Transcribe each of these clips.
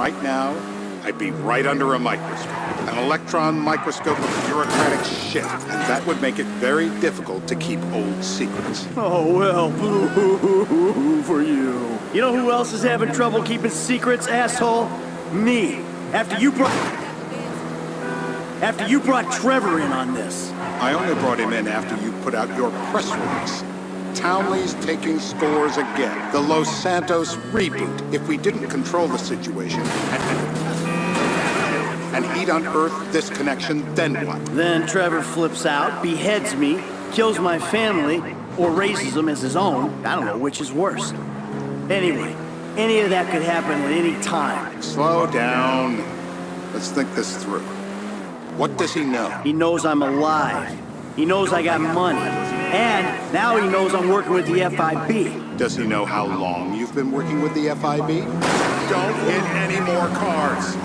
right now, I'd be right under a microscope. An electron microscope of bureaucratic shit. And that would make it very difficult to keep old secrets. Oh, well, boo-hoo-hoo-hoo for you. You know who else is having trouble keeping secrets, asshole? Me. After you brought Trevor in on this. I only brought him in after you put out your press release. Townley's taking stores again. The Los Santos reboot. If we didn't control the situation and he'd unearthed this connection, then what? Then Trevor flips out, beheads me, kills my family, or raises them as his own. I don't know which is worse. Anyway, any of that could happen at any time. Slow down. Let's think this through. What does he know? He knows I'm alive. He knows I got money. And now he knows I'm working with the FIB. Does he know how long you've been working with the FIB? Don't hit any more cars.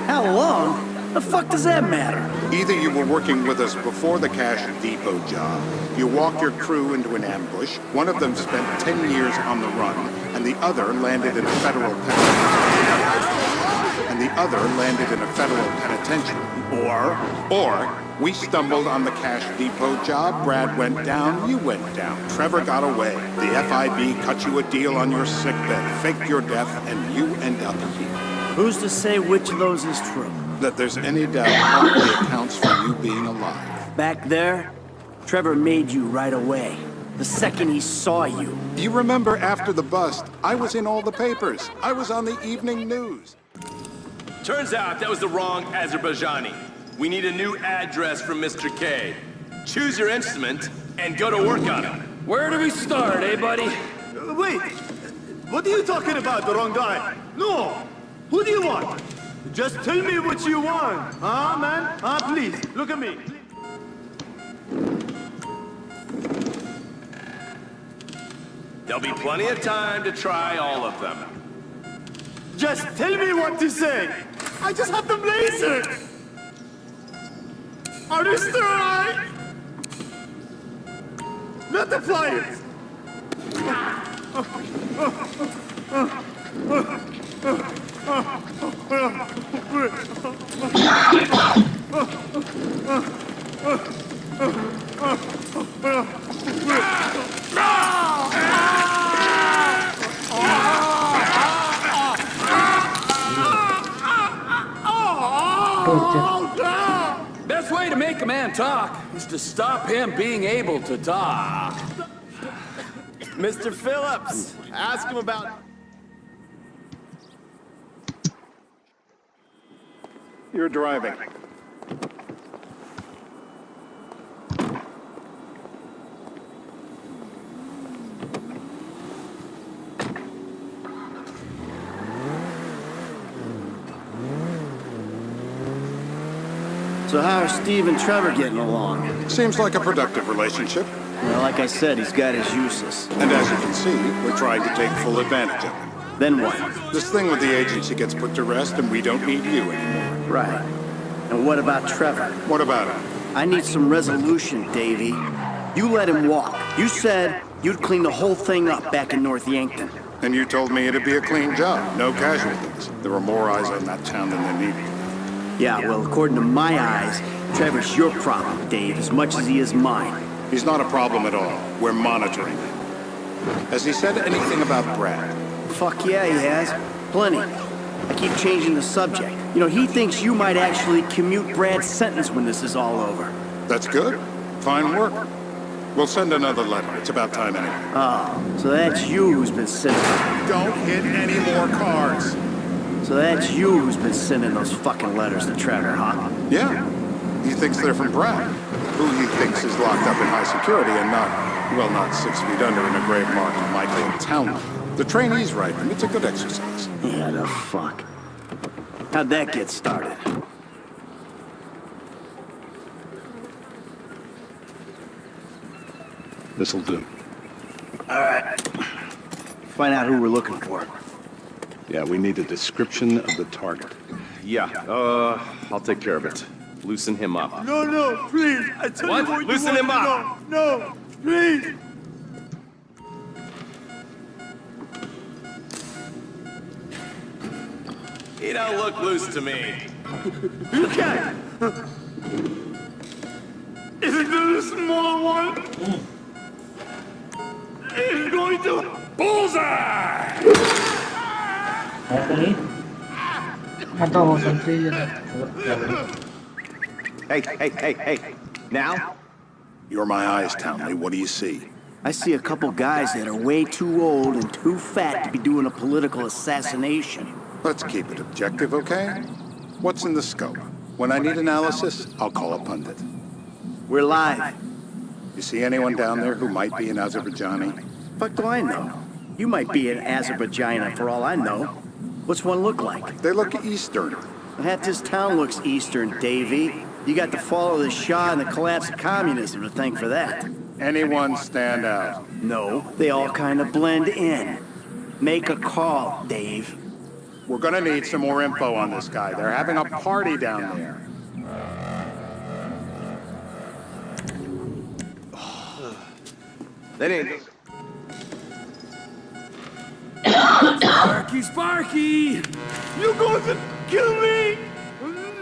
How long? The fuck does that matter? Either you were working with us before the Cash Depot job, you walked your crew into an ambush, one of them spent 10 years on the run, and the other landed in a federal penitentiary. Or we stumbled on the Cash Depot job, Brad went down, you went down. Trevor got away. The FIB cut you a deal on your sickbed, faked your death, and you end up here. Who's to say which of those is true? That there's any doubt hardly accounts for you being alive. Back there, Trevor made you right away. The second he saw you. You remember after the bust, I was in all the papers. I was on the evening news. Turns out that was the wrong Azerbaijani. We need a new address from Mr. K. Choose your instrument and go to work on it. Where do we start, eh, buddy? Wait! What are you talking about, the wrong guy? No! Who do you want? Just tell me what you want. Huh, man? Please, look at me. There'll be plenty of time to try all of them. Just tell me what to say. I just have the blazer. Are you still right? Not the flyers. Best way to make a man talk is to stop him being able to talk. Mr. Phillips, ask him about... You're driving. So how are Steve and Trevor getting along? Seems like a productive relationship. Well, like I said, he's got his uses. And as you can see, we're trying to take full advantage of him. Then what? This thing with the agency gets put to rest and we don't need you anymore. Right. And what about Trevor? What about him? I need some resolution, Davey. You let him walk. You said you'd clean the whole thing up back in North Yankton. And you told me it'd be a clean job, no casualties. There were more eyes on that town than there needed. Yeah, well, according to my eyes, Trevor's your problem, Dave, as much as he is mine. He's not a problem at all. We're monitoring him. Has he said anything about Brad? Fuck yeah, he has. Plenty. I keep changing the subject. You know, he thinks you might actually commute Brad's sentence when this is all over. That's good. Fine work. We'll send another letter. It's about time anyway. Oh, so that's you who's been sending... Don't hit any more cars. So that's you who's been sending those fucking letters to Trevor, huh? Yeah. He thinks they're from Brad, who he thinks is locked up in high security and not 6 feet under in a grave marked Michael Townley. The trainees write them. It's a good exercise. Yeah, the fuck. How'd that get started? This'll do. All right. Find out who we're looking for. Yeah, we need a description of the target. Yeah, I'll take care of it. Loosen him up. No, please. I tell What? you what Loosen you him want up. to know. No, please. He don't look loose to me. You can't! Isn't there a small one? It's going to... Bullseye! Anthony? Atau mau sentry ya? Hey. Now? You're my eyes, Townley. What do you see? I see a couple guys that are way too old and too fat to be doing a political assassination. Let's keep it objective, okay? What's in the scope? When I need analysis, I'll call a pundit. We're live. You see anyone down there who might be an Azerbaijani? Fuck do I know? You might be an Azerbaijani for all I know. What's one look like? They look Eastern. Half this town looks Eastern, Davy. You got the fall of the Shah and the collapse of communism to thank for that. Anyone stand out? No, they all kind of blend in. Make a call, Dave. We're gonna need some more info on this guy. They're having a party down there. That ain't... Sparky! You going to kill me?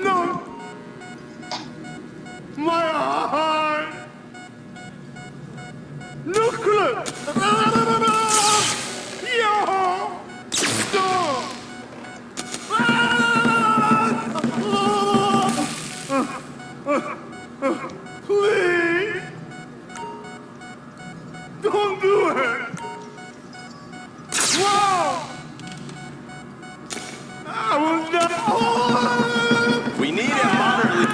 No! My heart! Nuclear! Yo! Stop! Please! Don't do it! Wow! I was not... We need him moderately...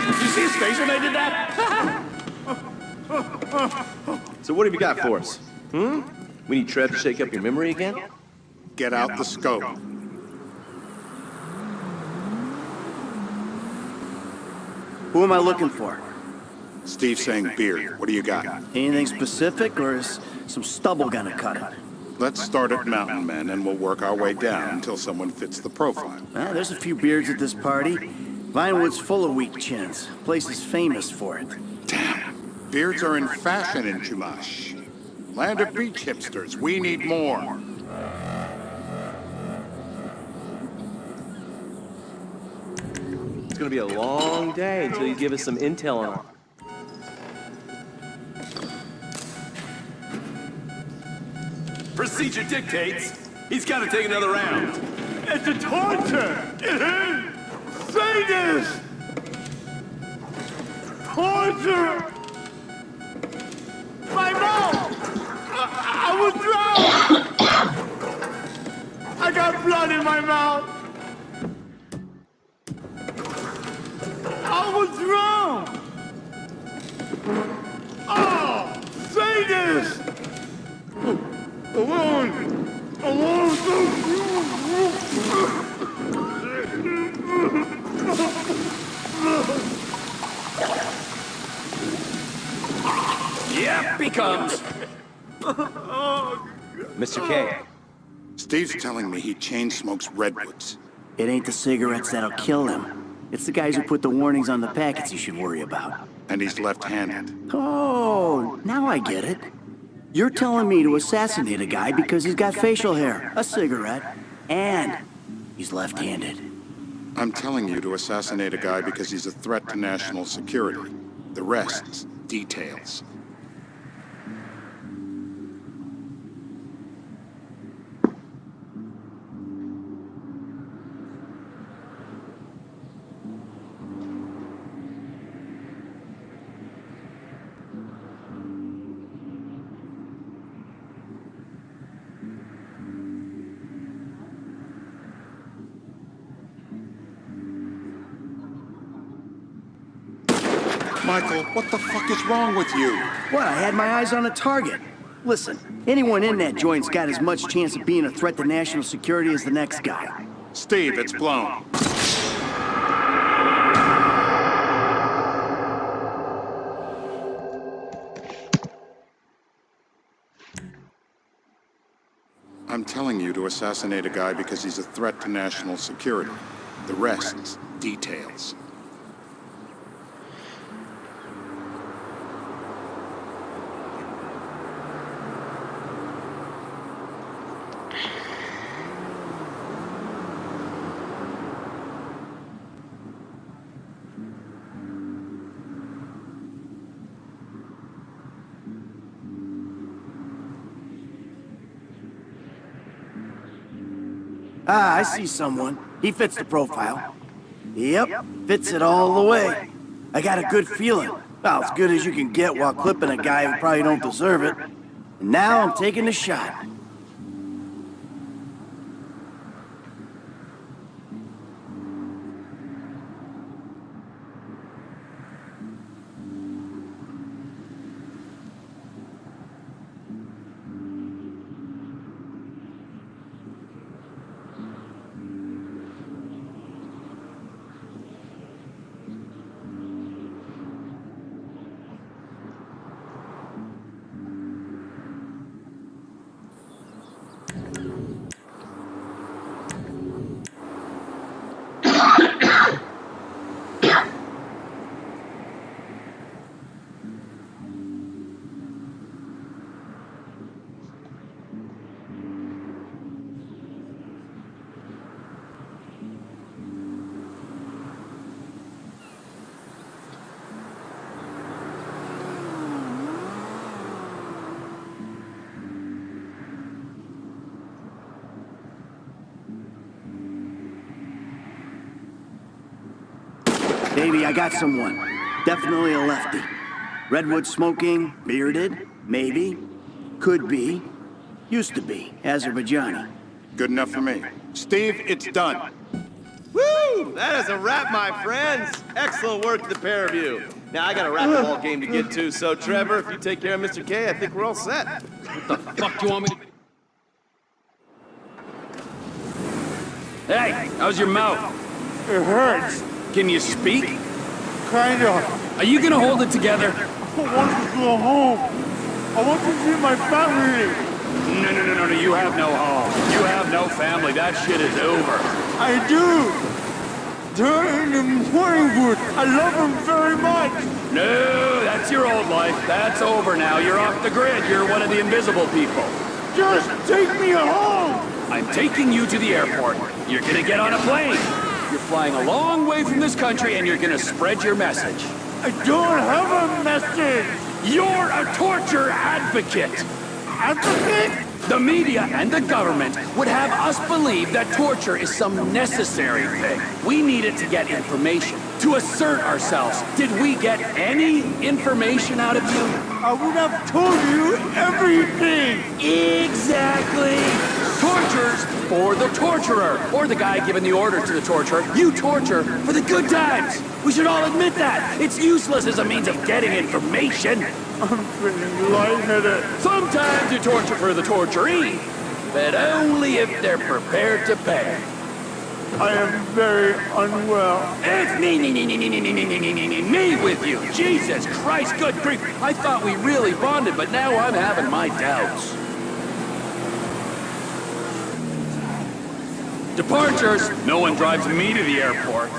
Did you see his face when I did that? So what have you got for us? We need Trev to shake up your memory again? Get out the scope. Who am I looking for? Steve's saying beard. What do you got? Anything specific, or is some stubble gonna cut it? Let's start at Mountain Men, and we'll work our way down until someone fits the profile. There's a few beards at this party. Vinewood's full of weak chins. Place is famous for it. Damn. Beards are in fashion in Chumash. Land of beach hipsters. We need more. It's gonna be a long day until you give us some intel on him. Procedure dictates he's got to take another round. It's a torture! It is! Say this! Torture! My mouth! I was drowned! I got blood in my mouth! I was drowned! Oh! Say this! Alone! Alone! Yep, he comes. Mr. K, Steve's telling me he chain smokes redwoods. It ain't the cigarettes that'll kill him. It's the guys who put the warnings on the packets you should worry about. And he's left-handed. Oh, now I get it. You're telling me to assassinate a guy because he's got facial hair, a cigarette, and he's left-handed. I'm telling you to assassinate a guy because he's a threat to national security. The rest's details. Michael, what the fuck is wrong with you? What, I had my eyes on a target. Listen, anyone in that joint's got as much chance of being a threat to national security as the next guy. Steve, it's blown. I'm telling you to assassinate a guy because he's a threat to national security. The rest's details. Ah, I see someone. He fits the profile. Yep, fits it all the way. I got a good feeling. Well, as good as you can get while clipping a guy who probably don't deserve it. And now I'm taking the shot. Baby, I got someone. Definitely a lefty. Redwood smoking, bearded, maybe. Could be. Used to be. Azerbaijani. Good enough for me. Steve, it's done. Woo! That is a wrap, my friends. Excellent work, the pair of you. Now I got a racquetball game to get to, so Trevor, if you take care of Mr. K, I think we're all set. What the fuck do you want me to... Hey, how's your mouth? It hurts. Can you speak? Kinda. Are you gonna hold it together? I want to go home. I want to see my family. No, you have no home. You have no family. That shit is over. I do. They're in the morning wood. I love them very much. No, that's your old life. That's over now. You're off the grid. You're one of the invisible people. Just take me home. I'm taking you to the airport. You're gonna get on a plane. You're flying a long way from this country and you're gonna spread your message. I don't have a message. You're a torture advocate. Advocate? The media and the government would have us believe that torture is some necessary thing. We need it to get information, to assert ourselves. Did we get any information out of you? I would have told you everything. Exactly. Torture's for the torturer, or the guy giving the orders to the torturer. You torture for the good times. We should all admit that. It's useless as a means of getting information. I'm feeling lightheaded. Sometimes you torture for the torturee, but only if they're prepared to pay. I am very unwell. It's me with you. Jesus Christ, good grief. I thought we really bonded, but now I'm having my doubts. Departures. No one drives me to the airport.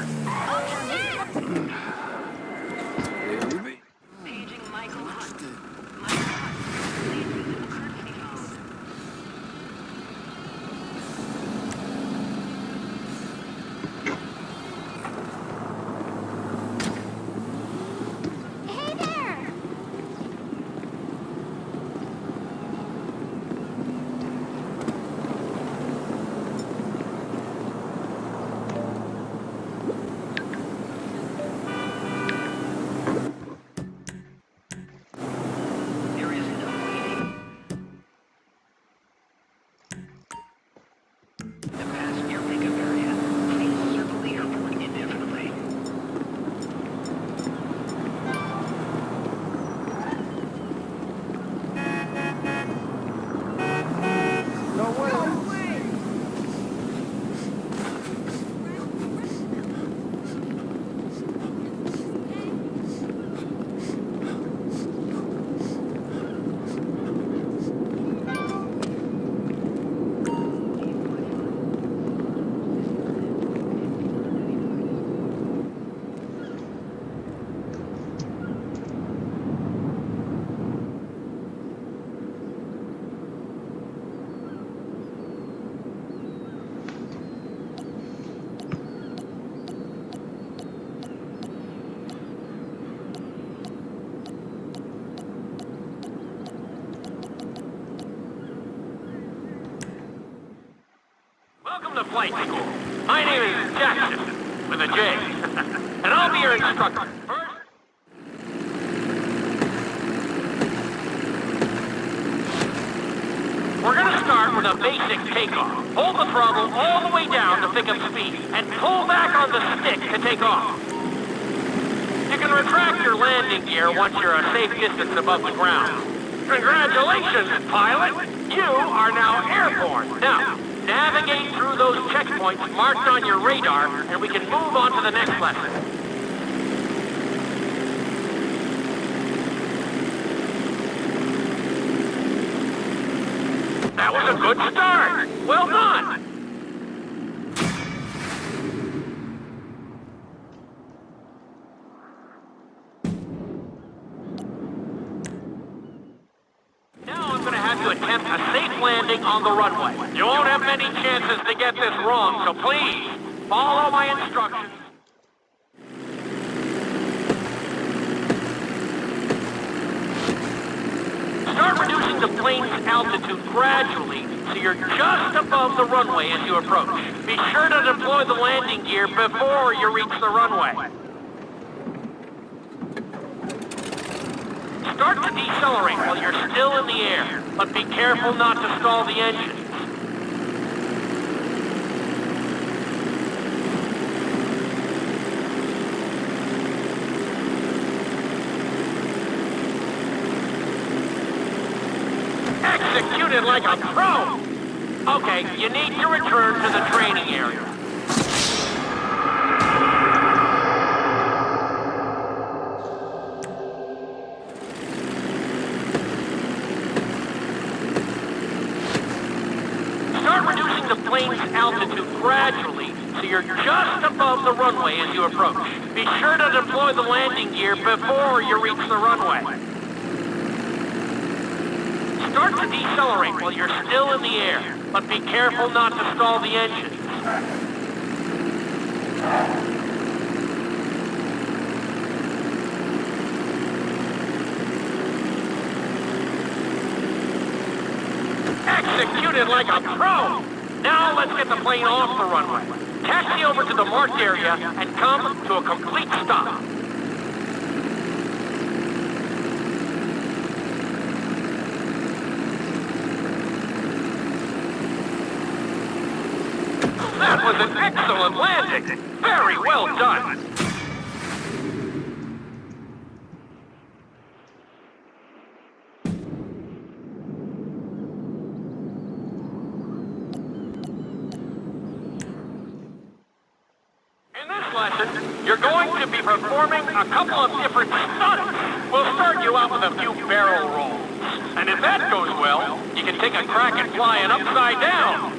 flight school. My name is Jackson, with a J. And I'll be your instructor. First, we're gonna start with a basic takeoff. Hold the throttle all the way down to pick up speed, and pull back on the stick to take off. You can retract your landing gear once you're a safe distance above the ground. Congratulations, pilot! You are now airborne. Now, navigate through those checkpoints marked on your radar, and we can move on to the next lesson. That was a good start. Well done. Now I'm going to have you attempt a safe landing on the runway. You won't have many chances to get this wrong, so please, follow my instructions. Start reducing the plane's altitude gradually so you're just above the runway as you approach. Be sure to deploy the landing gear before you reach the runway. Start to decelerate while you're still in the air, but be careful not to stall the engines. Executed like a pro! Okay, you need to return to the training area. Start reducing the plane's altitude gradually so you're just above the runway as you approach. Be sure to deploy the landing gear before you reach the runway. Start to decelerate while you're still in the air, but be careful not to stall the engines. Executed like a pro! Now let's get the plane off the runway. Taxi over to the marked area and come to a complete stop. That was an excellent landing! Very well done! In this lesson, you're going to be performing a couple of different stunts. We'll start you out with a few barrel rolls. And if that goes well, you can take a crack at flying upside down.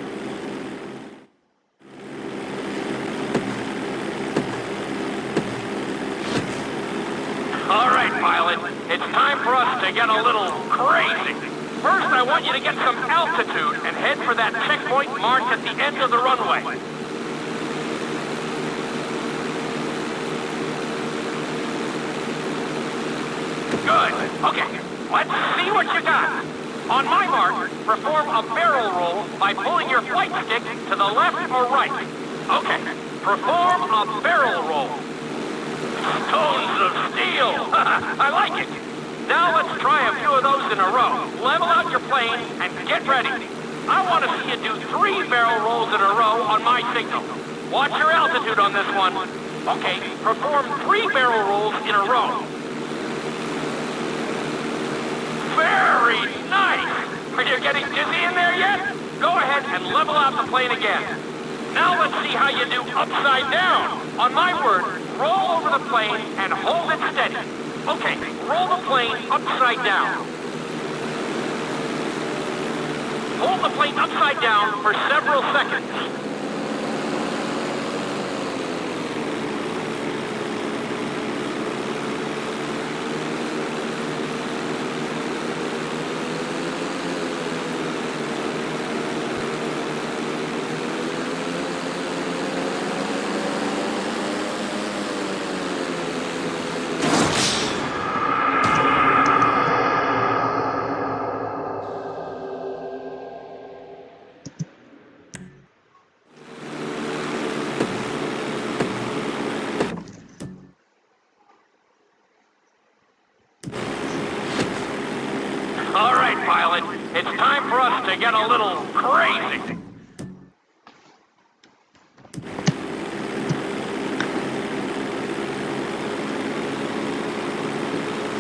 All right, pilot. It's time for us to get a little crazy. First, I want you to get some altitude and head for that checkpoint marked at the end of the runway. Good. Okay, let's see what you got. On my mark, perform a barrel roll by pulling your flight stick to the left or right. Okay, perform a barrel roll. Stones of steel! I like it! Now let's try a few of those in a row. Level out your plane and get ready. I want to see you do 3 barrel rolls in a row on my signal. Watch your altitude on this one. Okay, perform 3 barrel rolls in a row. Very nice! Are you getting dizzy in there yet? Go ahead and level out the plane again. Now let's see how you do upside down. On my word, roll over the plane and hold it steady. Okay, roll the plane upside down. Hold the plane upside down for several seconds. to get a little crazy.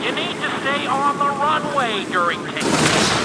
You need to stay on the runway during takeoff.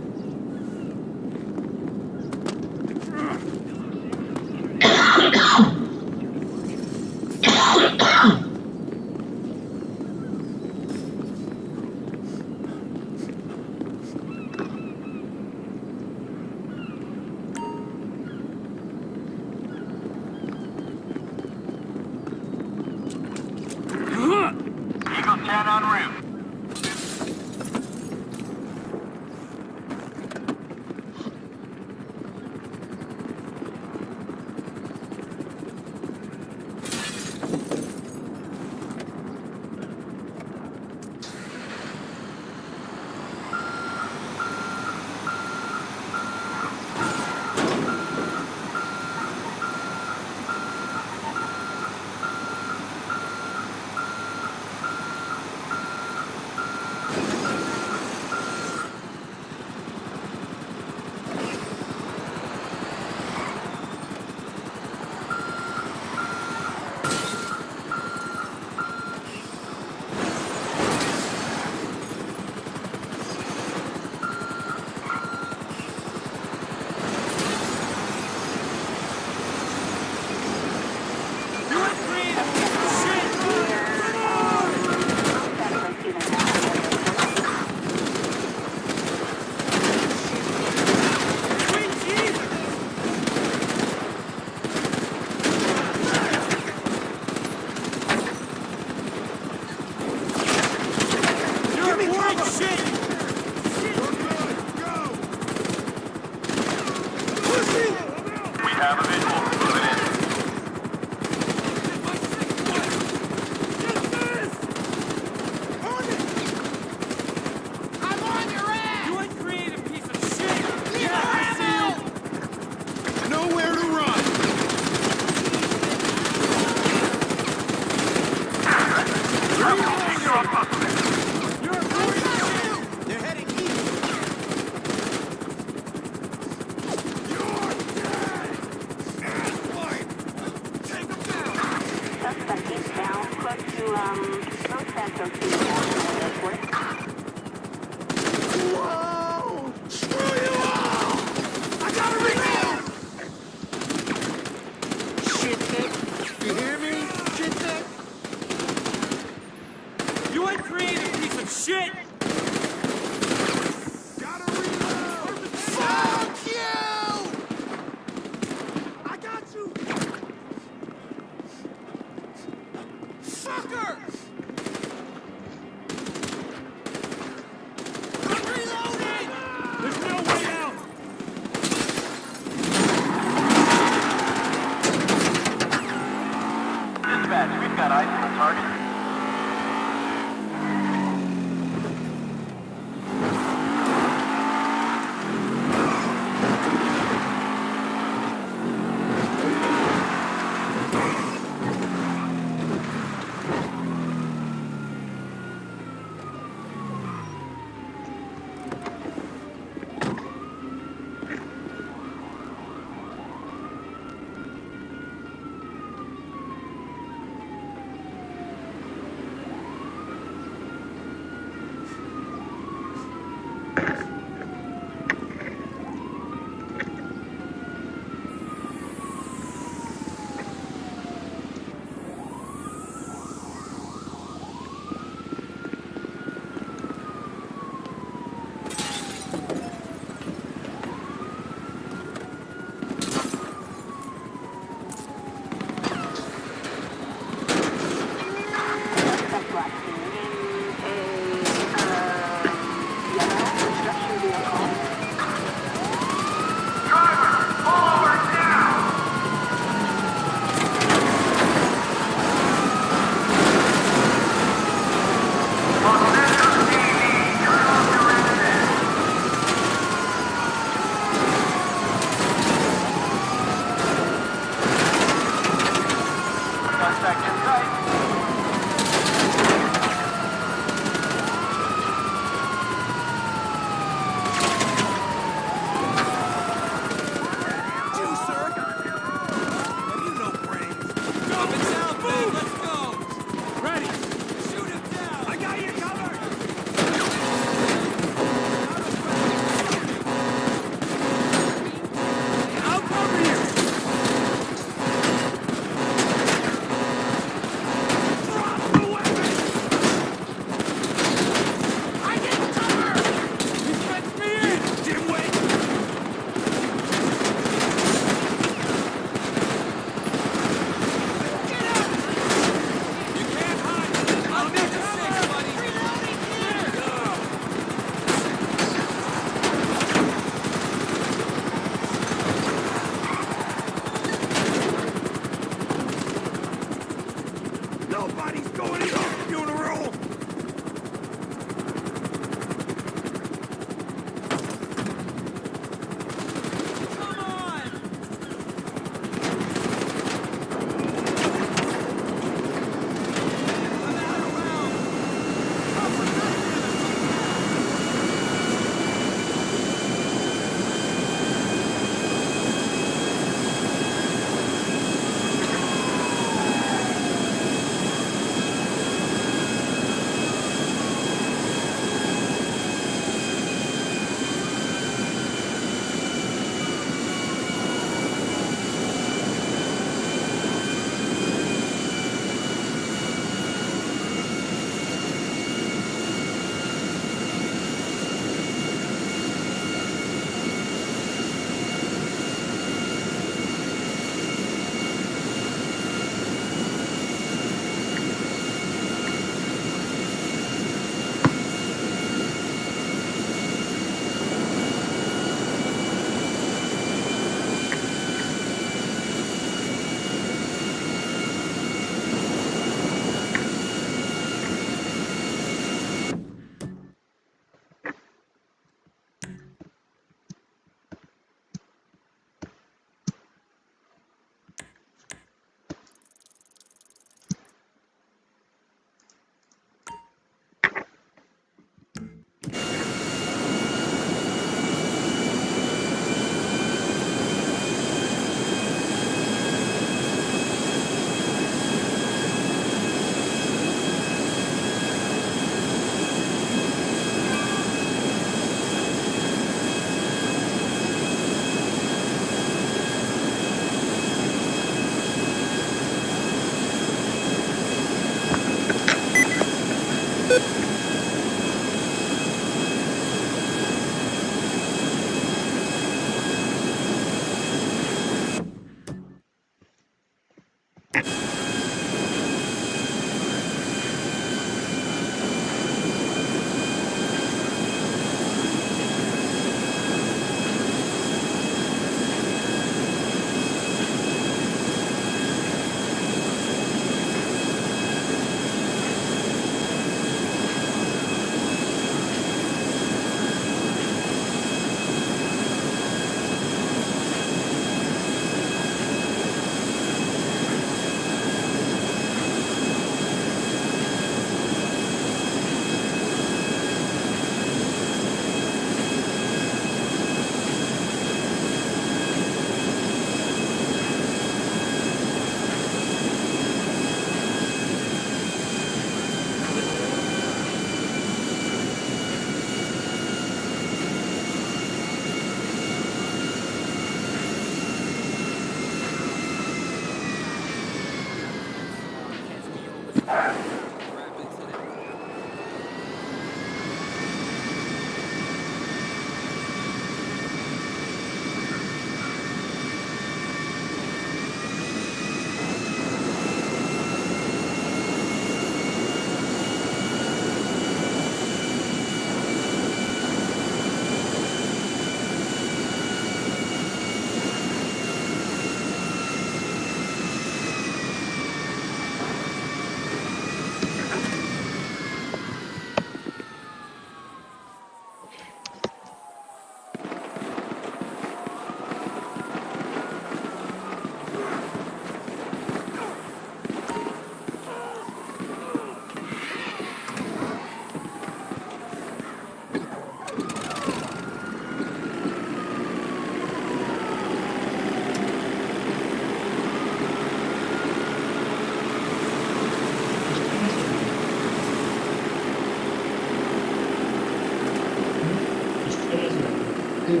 sih.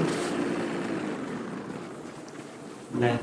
Nah,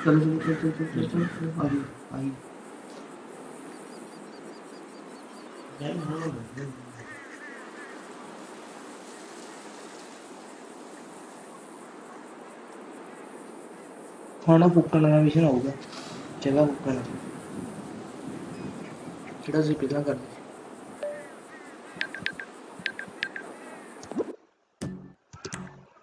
चलो चलो चलो चलो चलो चलो चलो आगे आगे ਖਾਣਾ ਫੁੱਕਣ ਦਾ ਮਿਸ਼ਨ ਹੋਊਗਾ ਜਗ੍ਹਾ ਫੁੱਕਣ ਕਿਹੜਾ ਸੀ ਪਹਿਲਾਂ ਕਰ